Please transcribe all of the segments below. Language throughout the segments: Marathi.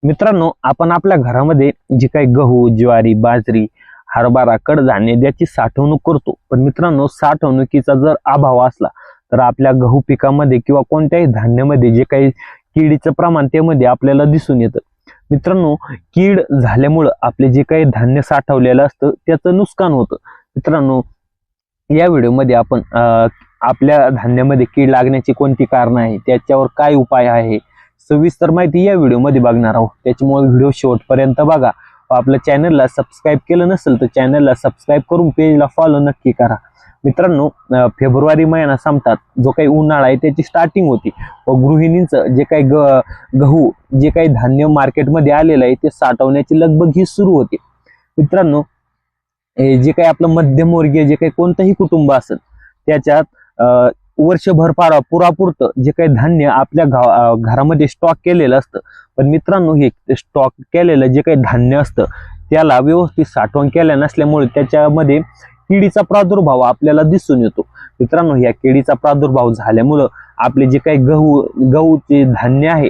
मित्रांनो, आपण आपल्या घरामध्ये जे काही गहू, ज्वारी, बाजरी, हरभरा, कडधान्य याची साठवणूक करतो. पण मित्रांनो, साठवणुकीचा जर अभाव असला तर आपल्या गहू पिकामध्ये किंवा कोणत्याही धान्यामध्ये जे काही किडीचं प्रमाण त्यामध्ये आपल्याला दिसून येतं. मित्रांनो, कीड झाल्यामुळं आपले जे काही धान्य साठवलेलं असतं त्याचं नुकसान होतं. मित्रांनो, या व्हिडिओमध्ये आपण आपल्या धान्यामध्ये कीड लागण्याची कोणती कारणं आहे, त्याच्यावर काय उपाय आहे, सविस्तर माहिती या व्हिडिओमध्ये बघणार आहोत. त्याच्यामुळे व्हिडिओ शेवटपर्यंत बघा. आपल्या चॅनलला सबस्क्राईब केलं नसेल तर चॅनलला सबस्क्राईब करून पेजला फॉलो नक्की करा. मित्रांनो, फेब्रुवारी महिना संपतात, जो काही उन्हाळा आहे त्याची स्टार्टिंग होती व गृहिणींचं जे काही गहू जे काही धान्य मार्केटमध्ये आलेलं आहे ते साठवण्याची लगबग ही सुरू होते. मित्रांनो, जे काही आपलं मध्यमवर्गीय जे काही कोणतंही कुटुंब असेल त्याच्यात वर्षभर पुरापुरतं जे काही धान्य आपल्या घरामध्ये स्टॉक केलेलं असतं. पण मित्रांनो, हे स्टॉक केलेलं जे काही धान्य असतं त्याला व्यवस्थित साठवण केल्या नसल्यामुळे त्याच्यामध्ये किडीचा प्रादुर्भाव आपल्याला दिसून येतो. मित्रांनो, या किडीचा प्रादुर्भाव झाल्यामुळं आपले जे काही गहूचे धान्य आहे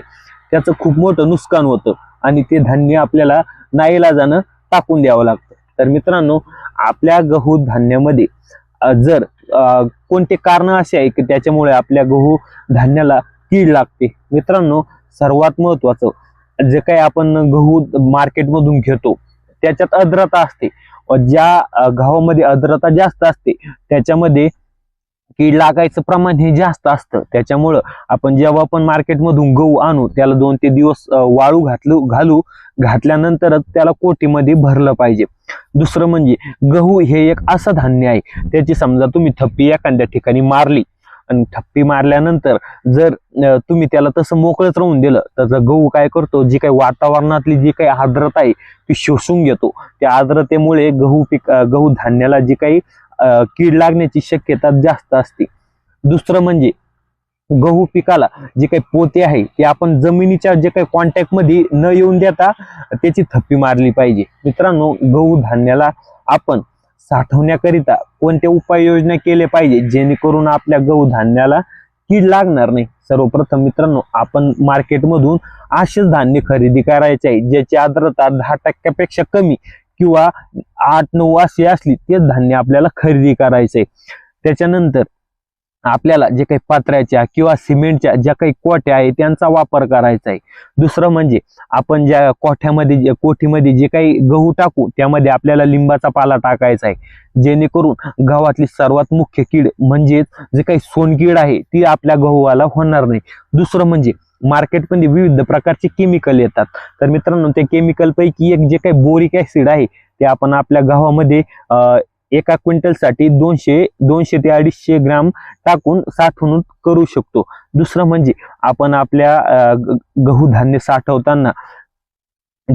त्याचं खूप मोठं नुकसान होतं आणि ते धान्य आपल्याला नाईलाजानं टाकून द्यावं लागतं. तर मित्रांनो, आपल्या गहू धान्यामध्ये जर कोणते कारण असे आहे की त्याच्यामुळे आपल्या गहू धान्याला कीड लागते. मित्रांनो, सर्वात महत्वाचं जे काही आपण गहू मार्केटमधून घेतो त्याच्यात आर्द्रता असते. ज्या गव्हामध्ये आर्द्रता जास्त असते त्याच्यामध्ये कीड लागायचं प्रमाण हे जास्त असतं. त्याच्यामुळं आपण जेव्हा पण मार्केटमधून गहू आणू त्याला 2 ते 3 दिवस वाळू घातल्यानंतरच त्याला कोठीमध्ये भरलं पाहिजे. दुसरं म्हणजे गहू हे एक असं धान्य आहे, त्याची समजा तुम्ही थप्पी एखाद्या ठिकाणी मारली आणि थप्पी मारल्यानंतर जर तुम्ही त्याला तसं मोकळच राहून दिलं तर गहू काय करतो, जी काही वातावरणातली जी काही आर्द्रता आहे ती शोषून घेतो. त्या आर्द्रतेमुळे गहू धान्याला जी काही कीड लागण्याची शक्यता जास्त असते. दुसरं म्हणजे गहू पिकाला जे काही पोते आहे ते आपण जमिनीच्या जे काही कॉन्टॅक्ट मध्ये न येऊन देता त्याची थप्पी मारली पाहिजे. मित्रांनो, गहू धान्याला आपण साठवण्याकरिता कोणत्या उपाययोजना केले पाहिजे जेणेकरून आपल्या गहू धान्याला कीड लागणार नाही. सर्वप्रथम मित्रांनो, आपण मार्केटमधून असेच धान्य खरेदी करायचे आहे ज्याची आर्द्रता 10% कमी किंवा 8-9 अशी असली तेच धान्य आपल्याला खरेदी करायचंय. त्याच्यानंतर आपल्याला जे काही पत्र्याच्या किंवा सिमेंटच्या ज्या काही कोठ्या आहे त्यांचा वापर करायचा आहे. दुसरं म्हणजे आपण ज्या कोठीमध्ये जे काही गहू टाकू त्यामध्ये आपल्याला लिंबाचा पाला टाकायचा आहे जेणेकरून गव्हातली सर्वात मुख्य कीड म्हणजेच जे काही सोनकीड आहे ती आपल्या गव्हाला होणार नाही. दुसरं म्हणजे मार्केटमध्ये विविध प्रकारचे केमिकल येतात. तर मित्रांनो, त्या केमिकल पैकी एक जे काही बोरिक ऍसिड आहे ते आपण आपल्या गव्हामध्ये एका क्विंटलसाठी 200 ते 250 ग्राम टाकून साठवणूक करू शकतो. दुसरं म्हणजे आपण आपल्या गहू धान्य साठवताना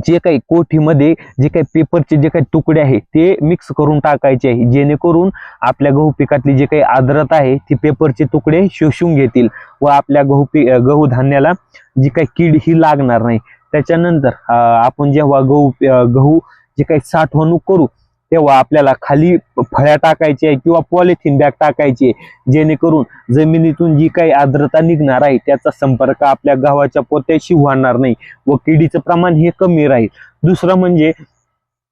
जे काही कोठीमध्ये जे काही पेपरचे जे काही तुकडे आहे ते मिक्स करून टाकायचे आहे जेणेकरून आपल्या गहू पिकातली जे काही आर्द्रता आहे ती पेपरचे तुकडे शोषून घेतील व आपल्या गहू धान्याला जी काही कीड ही लागणार नाही. त्याच्यानंतर आपण जेव्हा गहू जे काही साठवणूक करू तेव्हा आपल्याला खाली फळ्या टाकायची आहे किंवा पॉलिथिन बॅग टाकायची आहे जेणेकरून जमिनीतून जी काही आर्द्रता निघणार आहे त्याचा संपर्क आपल्या गव्हाच्या पोत्याशी होणार नाही व किडीचं प्रमाण हे कमी राहील. दुसरं म्हणजे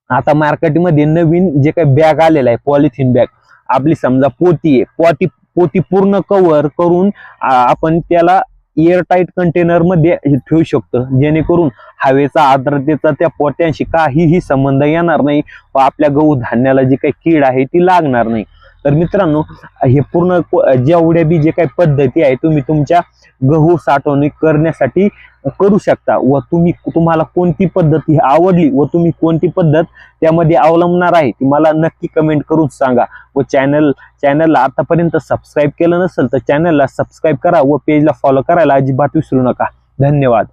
आता मार्केटमध्ये नवीन जे काही बॅग आलेला आहे पॉलिथिन बॅग, आपली समजा पोती आहे, पोती पूर्ण कव्हर करून आपण त्याला एअरटाईट कंटेनर मध्ये ठेवू शकतो जेणेकरून हवेचा आर्द्रतेचा त्या पोत्यांशी काहीही संबंध येणार नाही व आपल्या गहू धान्याला जी काही कीड आहे ती लागणार नाही. तर मित्रांनो, हे पूर्ण जेवढ्या बी जे काही पद्धती आहे तुम्ही तुमच्या गहू साठवणूक करण्यासाठी करू शकता व तुम्हाला कोणती पद्धत ही आवडली व तुम्ही कोणती पद्धत त्यामध्ये अवलंबणार आहे ती मला नक्की कमेंट करून सांगा. व चॅनलला आतापर्यंत सबस्क्राईब केलं नसेल तर चॅनलला सबस्क्राईब करा व पेजला फॉलो करायला अजिबात विसरू नका. धन्यवाद.